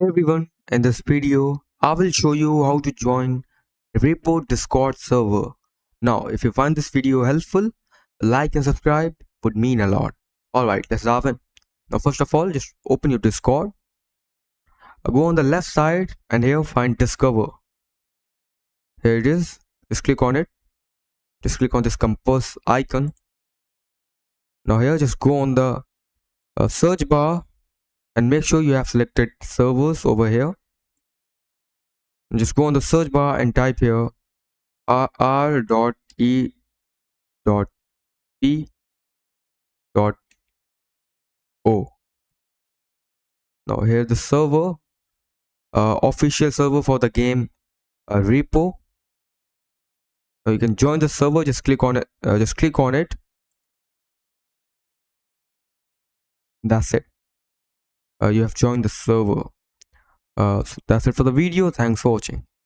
Hey everyone, in this video, I will show you how to join REPO Discord server. Now, if you find this video helpful, like and subscribe would mean a lot. Alright, let's dive in. Now, first of all, just open your Discord. Go on the left side and here find Discover. Here it is. Just click on it. Just click on this compass icon. Now here, just go on the search bar and make sure you have selected servers over here. And just go on the search bar and type here r.e.p.o. Now here the server, official server for the game repo. Now you can join the server. Just click on it. Just click on it. That's it. You have joined the server. So that's it for the video. Thanks for watching.